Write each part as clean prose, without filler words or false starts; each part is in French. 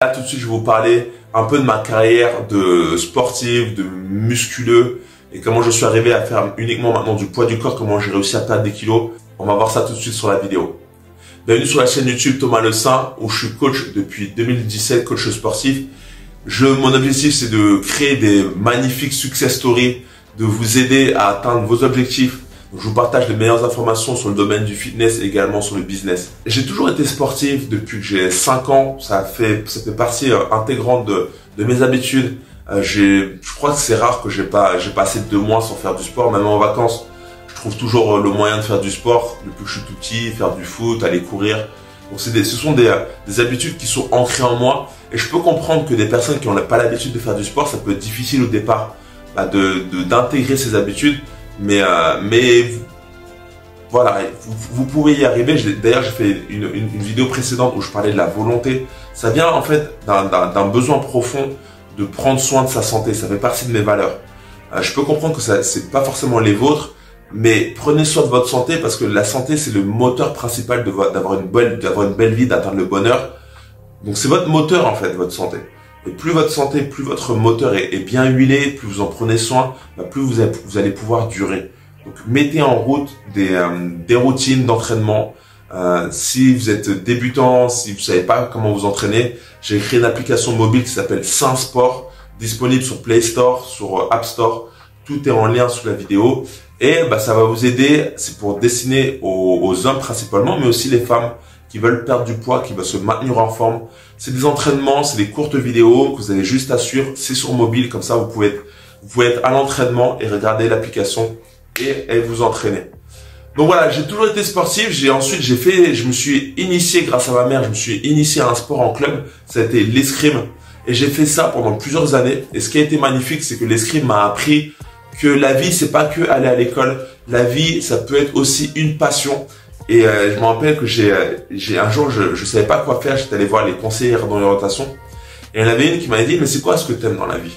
Là tout de suite je vais vous parler un peu de ma carrière de sportif, de musculeux et comment je suis arrivé à faire uniquement maintenant du poids du corps, comment j'ai réussi à perdre des kilos. On va voir ça tout de suite sur la vidéo. Bienvenue sur la chaîne YouTube Thomas Le Saint où je suis coach depuis 2017, coach sportif. Mon objectif c'est de créer des magnifiques success stories, de vous aider à atteindre vos objectifs. Donc, je vous partage les meilleures informations sur le domaine du fitness et également sur le business. J'ai toujours été sportif depuis que j'ai 5 ans. Ça fait partie intégrante de mes habitudes. Je crois que c'est rare que j'ai passé 2 mois sans faire du sport. Même en vacances, je trouve toujours le moyen de faire du sport. Depuis que je suis tout petit, faire du foot, aller courir. Donc ce sont des habitudes qui sont ancrées en moi. Et je peux comprendre que des personnes qui n'ont pas l'habitude de faire du sport, ça peut être difficile au départ d'intégrer ces habitudes. Mais voilà, vous pouvez y arriver. D'ailleurs, j'ai fait une vidéo précédente où je parlais de la volonté. Ça vient en fait d'un besoin profond de prendre soin de sa santé. Ça fait partie de mes valeurs. Je peux comprendre que c'est pas forcément les vôtres, mais prenez soin de votre santé parce que la santé, c'est le moteur principal d'avoir une belle vie, d'atteindre le bonheur. Donc c'est votre moteur en fait, votre santé. Et plus votre santé, plus votre moteur est bien huilé, plus vous en prenez soin, plus vous allez pouvoir durer. Donc mettez en route des routines d'entraînement. Si vous êtes débutant, si vous savez pas comment vous entraîner, j'ai créé une application mobile qui s'appelle Saint Sport, disponible sur Play Store, sur App Store. Tout est en lien sous la vidéo. Et ça va vous aider, c'est pour destiner aux hommes principalement, mais aussi les femmes qui veulent perdre du poids, qui veulent se maintenir en forme. C'est des entraînements, c'est des courtes vidéos que vous avez juste à suivre. C'est sur mobile, comme ça vous pouvez être à l'entraînement et regarder l'application et vous entraîner. Donc voilà, j'ai toujours été sportif. Je me suis initié grâce à ma mère, je me suis initié à un sport en club. Ça a été l'escrime et j'ai fait ça pendant plusieurs années. Et ce qui a été magnifique, c'est que l'escrime m'a appris que la vie, c'est pas que aller à l'école. La vie, ça peut être aussi une passion. Et je me rappelle que un jour, je savais pas quoi faire. J'étais allé voir les conseillères d'orientation. Et il y en avait une qui m'avait dit, mais c'est quoi ce que tu aimes dans la vie?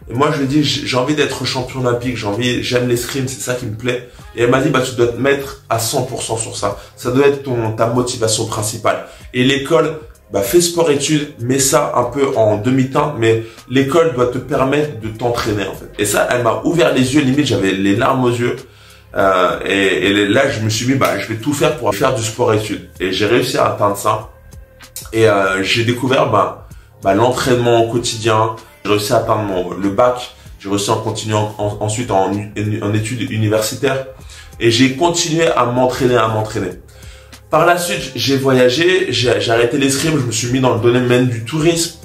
Et moi, je lui ai dit, j'ai envie d'être champion olympique. J'aime l'escrime, c'est ça qui me plaît. Et elle m'a dit, tu dois te mettre à 100% sur ça. Ça doit être ta motivation principale. Et l'école, fais sport-études, mets ça un peu en demi-teinte, mais l'école doit te permettre de t'entraîner, en fait. Et ça, elle m'a ouvert les yeux. Limite, j'avais les larmes aux yeux. Et là, je me suis dit, je vais tout faire pour faire du sport-études. Et j'ai réussi à atteindre ça. Et j'ai découvert l'entraînement au quotidien. J'ai réussi à atteindre le bac. J'ai réussi à continuer ensuite en études universitaires. Et j'ai continué à m'entraîner, Par la suite, j'ai voyagé, j'ai arrêté l'escrime, je me suis mis dans le domaine du tourisme.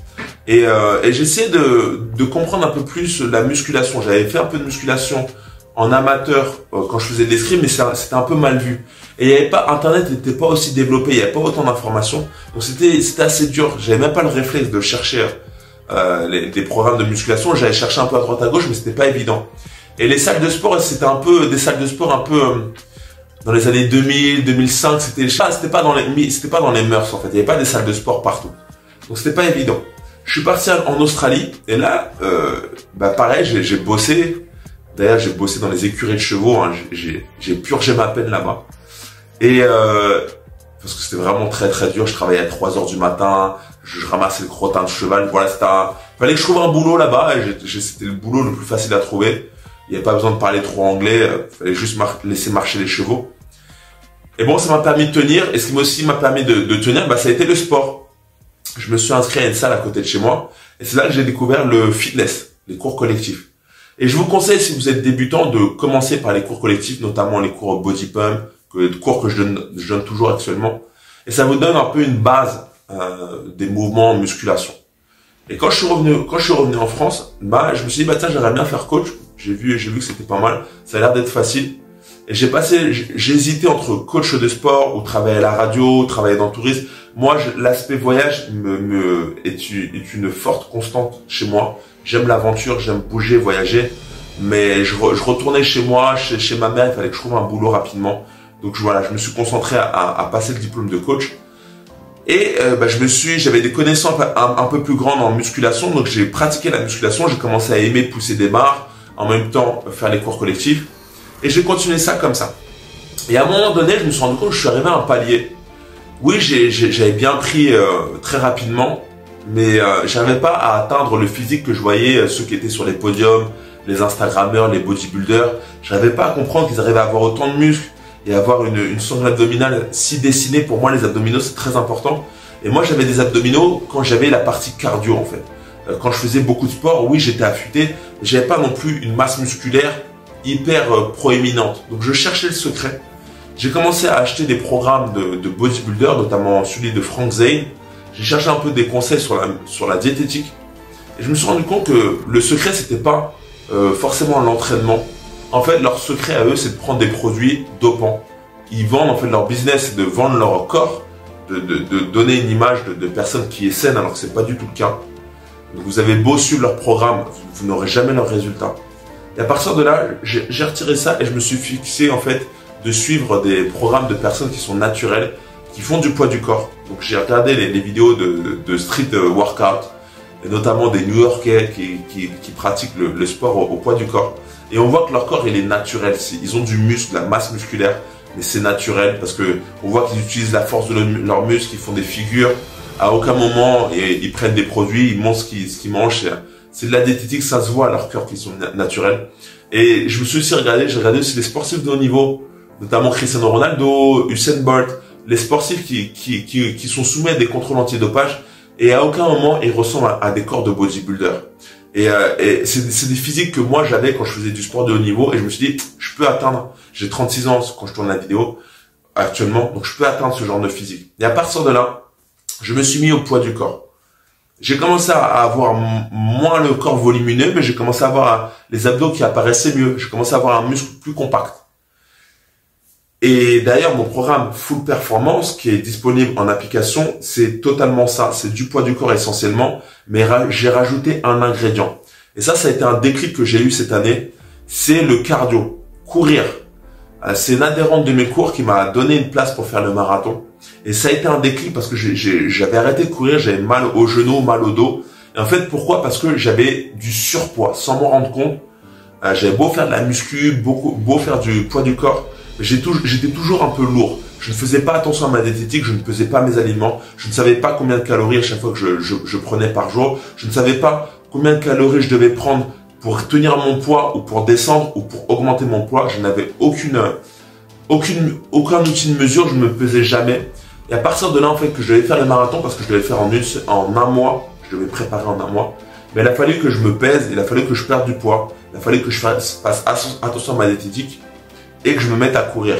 Et j'essaie de comprendre un peu plus la musculation. J'avais fait un peu de musculation en amateur quand je faisais de l'escrime, mais c'était un peu mal vu. Et Internet n'était pas aussi développé, il n'y avait pas autant d'informations. Donc c'était assez dur. J'avais même pas le réflexe de chercher des programmes de musculation. J'avais cherché un peu à droite à gauche, mais c'était pas évident. Et les salles de sport, c'était un peu des salles de sport un peu dans les années 2000, 2005. C'était pas dans les mœurs en fait. Il n'y avait pas des salles de sport partout. Donc c'était pas évident. Je suis parti en Australie et là, pareil, j'ai bossé. D'ailleurs, j'ai bossé dans les écuries de chevaux. J'ai purgé ma peine là-bas. Et parce que c'était vraiment très très dur. Je travaillais à 3 heures du matin. Je ramassais le crottin de cheval. Voilà, fallait que je trouve un boulot là-bas. Et c'était le boulot le plus facile à trouver. Il n'y avait pas besoin de parler trop anglais. Fallait juste laisser marcher les chevaux. Et bon, ça m'a permis de tenir. Et ce qui aussi m'a permis de tenir, ça a été le sport. Je me suis inscrit à une salle à côté de chez moi. Et c'est là que j'ai découvert le fitness, les cours collectifs. Et je vous conseille, si vous êtes débutant, de commencer par les cours collectifs, notamment les cours body pump, cours que je donne toujours actuellement. Et ça vous donne un peu une base des mouvements en musculation. Et quand je suis revenu en France, je me suis dit, tiens, j'aimerais bien faire coach. J'ai vu que c'était pas mal. Ça a l'air d'être facile. Et j'ai hésité entre coach de sport ou travailler à la radio, travailler dans le tourisme. Moi, l'aspect voyage est une forte constante chez moi. J'aime l'aventure, j'aime bouger, voyager. Mais je retournais chez moi, chez ma mère, il fallait que je trouve un boulot rapidement. Donc voilà, je me suis concentré à passer le diplôme de coach. Et j'avais des connaissances un peu plus grandes en musculation. Donc j'ai pratiqué la musculation, j'ai commencé à aimer pousser des barres, en même temps faire les cours collectifs. Et j'ai continué ça comme ça. Et à un moment donné, je me suis rendu compte que je suis arrivé à un palier. Oui, j'avais bien pris très rapidement, mais j'arrivais pas à atteindre le physique que je voyais ceux qui étaient sur les podiums, les Instagrammeurs, les bodybuilders. J'arrivais pas à comprendre qu'ils arrivaient à avoir autant de muscles et avoir une sangle abdominale si dessinée. Pour moi, les abdominaux, c'est très important. Et moi, j'avais des abdominaux quand j'avais la partie cardio, en fait. Quand je faisais beaucoup de sport, oui, j'étais affûté, mais j'avais pas non plus une masse musculaire hyper proéminente. Donc, je cherchais le secret. J'ai commencé à acheter des programmes de bodybuilder, notamment celui de Frank Zane. J'ai cherché un peu des conseils sur la diététique. Et je me suis rendu compte que le secret, c'était pas forcément l'entraînement. En fait, leur secret à eux, c'est de prendre des produits dopants. Ils vendent, en fait, leur business, c'est de vendre leur corps, de donner une image de personne qui est saine, alors que c'est pas du tout le cas. Donc, vous avez beau suivre leur programme, vous n'aurez jamais leurs résultats. Et à partir de là, j'ai retiré ça et je me suis fixé, en fait, de suivre des programmes de personnes qui sont naturelles, qui font du poids du corps. Donc, j'ai regardé les vidéos de street workout, et notamment des New-Yorkais qui pratiquent le sport au poids du corps. Et on voit que leur corps, il est naturel. Ils ont du muscle, la masse musculaire, mais c'est naturel parce que on voit qu'ils utilisent la force de leurs muscles, ils font des figures. À aucun moment, ils prennent des produits, ils mangent ce qu'ils mangent. C'est de la diététique, ça se voit à leur corps qu'ils sont naturels. Et je me suis aussi j'ai regardé aussi les sportifs de haut niveau, notamment Cristiano Ronaldo, Usain Bolt, les sportifs qui sont soumis à des contrôles antidopage. Et à aucun moment, ils ressemblent à des corps de bodybuilder. Et c'est des physiques que moi j'avais quand je faisais du sport de haut niveau. Et je me suis dit, je peux atteindre. J'ai 36 ans quand je tourne la vidéo actuellement, donc je peux atteindre ce genre de physique. Et à partir de là, je me suis mis au poids du corps. J'ai commencé à avoir moins le corps volumineux, mais j'ai commencé à avoir les abdos qui apparaissaient mieux. J'ai commencé à avoir un muscle plus compact. Et d'ailleurs, mon programme Full Performance, qui est disponible en application, c'est totalement ça. C'est du poids du corps essentiellement, mais j'ai rajouté un ingrédient. Et ça a été un déclic que j'ai eu cette année. C'est le cardio, courir. C'est une adhérente de mes cours qui m'a donné une place pour faire le marathon. Et ça a été un déclic parce que j'avais arrêté de courir, j'avais mal aux genoux, mal au dos. Et en fait, pourquoi? Parce que j'avais du surpoids, sans m'en rendre compte. J'avais beau faire de la muscu, beau faire du poids du corps. J'étais toujours un peu lourd. Je ne faisais pas attention à ma diététique, je ne pesais pas mes aliments, je ne savais pas combien de calories à chaque fois que je prenais par jour, je ne savais pas combien de calories je devais prendre pour tenir mon poids ou pour descendre ou pour augmenter mon poids. Je n'avais aucun outil de mesure, je ne me pesais jamais. Et à partir de là, en fait, que je devais faire le marathon parce que je devais faire en un mois, je devais préparer en un mois. Mais il a fallu que je me pèse, il a fallu que je perde du poids, il a fallu que je fasse attention à ma diététique et que je me mette à courir.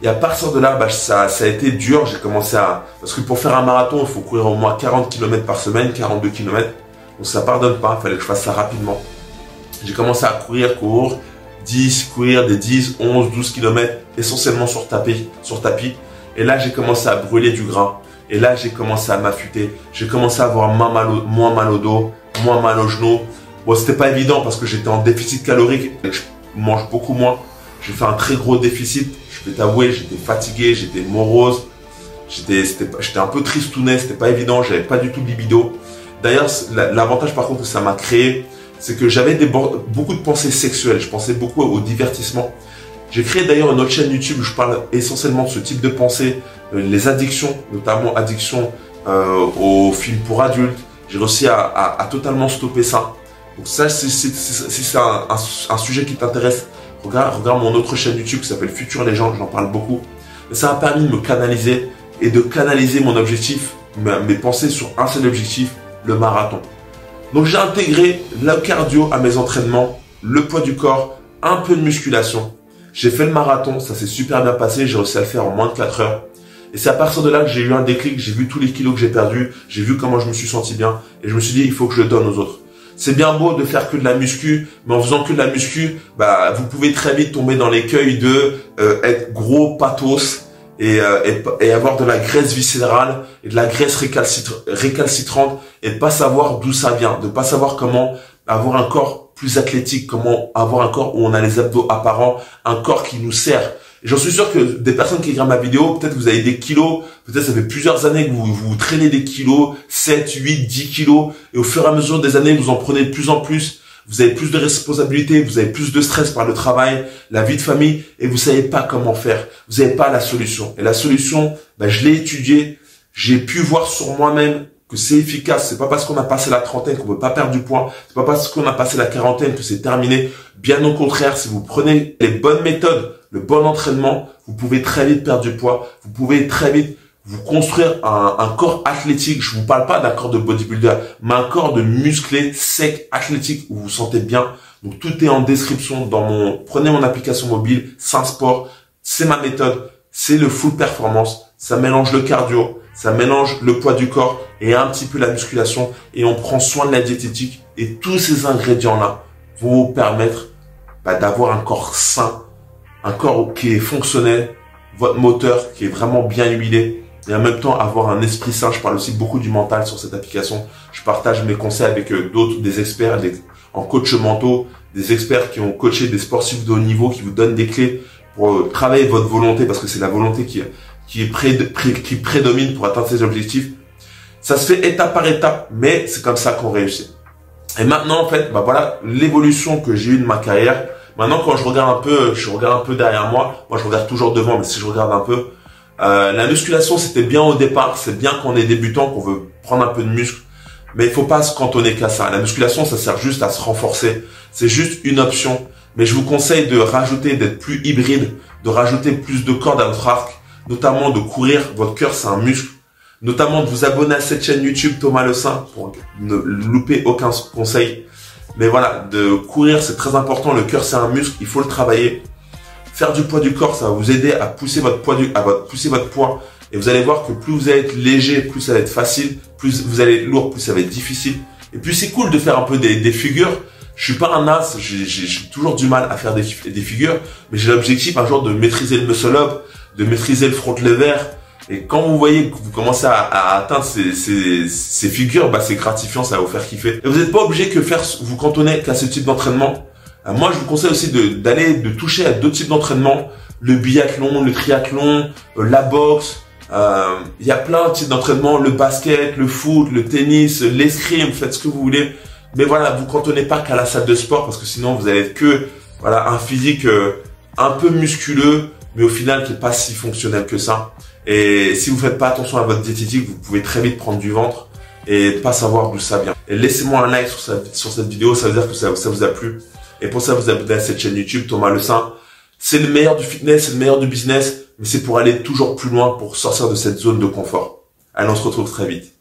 Et à partir de là, ça a été dur. J'ai commencé parce que pour faire un marathon, il faut courir au moins 40 km par semaine, 42 km. Donc ça pardonne pas, il fallait que je fasse ça rapidement. J'ai commencé à courir des 10, 11, 12 km, essentiellement sur tapis. Et là, j'ai commencé à brûler du gras. Et là, j'ai commencé à m'affûter. J'ai commencé à avoir moins mal au dos, moins mal aux genoux. Bon, c'était pas évident parce que j'étais en déficit calorique et que je mange beaucoup moins. J'ai fait un très gros déficit. Je vais t'avouer, j'étais fatigué, j'étais morose. J'étais un peu tristounet, c'était pas évident, j'avais pas du tout de libido. D'ailleurs, l'avantage par contre que ça m'a créé, c'est que j'avais beaucoup de pensées sexuelles. Je pensais beaucoup au divertissement. J'ai créé d'ailleurs une autre chaîne YouTube où je parle essentiellement de ce type de pensée, les addictions, notamment addiction aux films pour adultes. J'ai réussi à totalement stopper ça. Donc ça, si c'est un sujet qui t'intéresse, regarde mon autre chaîne YouTube qui s'appelle Future Légende, j'en parle beaucoup. Mais ça m'a permis de me canaliser et de canaliser mon objectif, mes pensées sur un seul objectif, le marathon. Donc j'ai intégré le cardio à mes entraînements, le poids du corps, un peu de musculation. J'ai fait le marathon, ça s'est super bien passé, j'ai réussi à le faire en moins de 4 heures. Et c'est à partir de là que j'ai eu un déclic, j'ai vu tous les kilos que j'ai perdus, j'ai vu comment je me suis senti bien, et je me suis dit, il faut que je le donne aux autres. C'est bien beau de faire que de la muscu, mais en faisant que de la muscu, vous pouvez très vite tomber dans l'écueil de être gros, pathos, et avoir de la graisse viscérale et de la graisse récalcitrante, et de pas savoir d'où ça vient, de pas savoir comment avoir un corps plus athlétique, comment avoir un corps où on a les abdos apparents, un corps qui nous sert. Et j'en suis sûr que des personnes qui regardent ma vidéo, peut-être vous avez des kilos, peut-être ça fait plusieurs années que vous traînez des kilos, 7, 8, 10 kilos, et au fur et à mesure des années, vous en prenez de plus en plus, vous avez plus de responsabilités, vous avez plus de stress par le travail, la vie de famille, et vous savez pas comment faire, vous n'avez pas la solution. Et la solution, je l'ai étudiée, j'ai pu voir sur moi-même que c'est efficace. C'est pas parce qu'on a passé la trentaine qu'on peut pas perdre du poids. C'est pas parce qu'on a passé la quarantaine que c'est terminé. Bien au contraire, si vous prenez les bonnes méthodes, le bon entraînement, vous pouvez très vite perdre du poids. Vous pouvez très vite vous construire un corps athlétique. Je vous parle pas d'un corps de bodybuilder, mais un corps de musclé, sec, athlétique, où vous vous sentez bien. Donc tout est en description prenez mon application mobile, SainSport. C'est ma méthode. C'est le full performance. Ça mélange le cardio, ça mélange le poids du corps et un petit peu la musculation. Et on prend soin de la diététique. Et tous ces ingrédients-là vont vous permettre d'avoir un corps sain, un corps qui est fonctionnel, votre moteur qui est vraiment bien huilé. Et en même temps, avoir un esprit sain. Je parle aussi beaucoup du mental sur cette application. Je partage mes conseils avec des experts en coach mentaux, des experts qui ont coaché des sportifs de haut niveau, qui vous donnent des clés pour travailler votre volonté, parce que c'est la volonté qui prédomine pour atteindre ses objectifs. Ça se fait étape par étape, mais c'est comme ça qu'on réussit. Et maintenant, en fait, voilà l'évolution que j'ai eue de ma carrière. Maintenant, quand je regarde un peu derrière moi. Moi, je regarde toujours devant, mais si je regarde un peu, la musculation, c'était bien au départ. C'est bien quand on est débutant, qu'on veut prendre un peu de muscle. Mais il faut pas se cantonner qu'à ça. La musculation, ça sert juste à se renforcer. C'est juste une option. Mais je vous conseille de rajouter, d'être plus hybride, de rajouter plus de cordes à votre arc, notamment de courir. Votre cœur, c'est un muscle. Notamment de vous abonner à cette chaîne YouTube Thomas Le Saint pour ne louper aucun conseil. Mais voilà, de courir, c'est très important. Le cœur, c'est un muscle. Il faut le travailler. Faire du poids du corps, ça va vous aider à pousser votre poids. Et vous allez voir que plus vous allez être léger, plus ça va être facile. Plus vous allez être lourd, plus ça va être difficile. Et puis c'est cool de faire un peu des figures. Je suis pas un as, j'ai toujours du mal à faire des figures, mais j'ai l'objectif un jour de maîtriser le muscle up, de maîtriser le front lever. Et quand vous voyez que vous commencez à atteindre ces figures, c'est gratifiant, ça va vous faire kiffer. Et vous n'êtes pas obligé vous cantonner qu'à ce type d'entraînement. Moi, je vous conseille aussi de toucher à d'autres types d'entraînement, le biathlon, le triathlon, la boxe. Il y a plein de types d'entraînement, le basket, le foot, le tennis, l'escrime, faites ce que vous voulez. Mais voilà, vous cantonnez pas qu'à la salle de sport, parce que sinon vous allez être que un physique un peu musculeux, mais au final qui est pas si fonctionnel que ça. Et si vous faites pas attention à votre diététique, vous pouvez très vite prendre du ventre et pas savoir d'où ça vient. Et laissez-moi un like sur cette vidéo, ça veut dire que ça vous a plu. Et pour ça, vous abonnez à cette chaîne YouTube Thomas Le Saint. C'est le meilleur du fitness, c'est le meilleur du business, mais c'est pour aller toujours plus loin, pour sortir de cette zone de confort. Allez, on se retrouve très vite.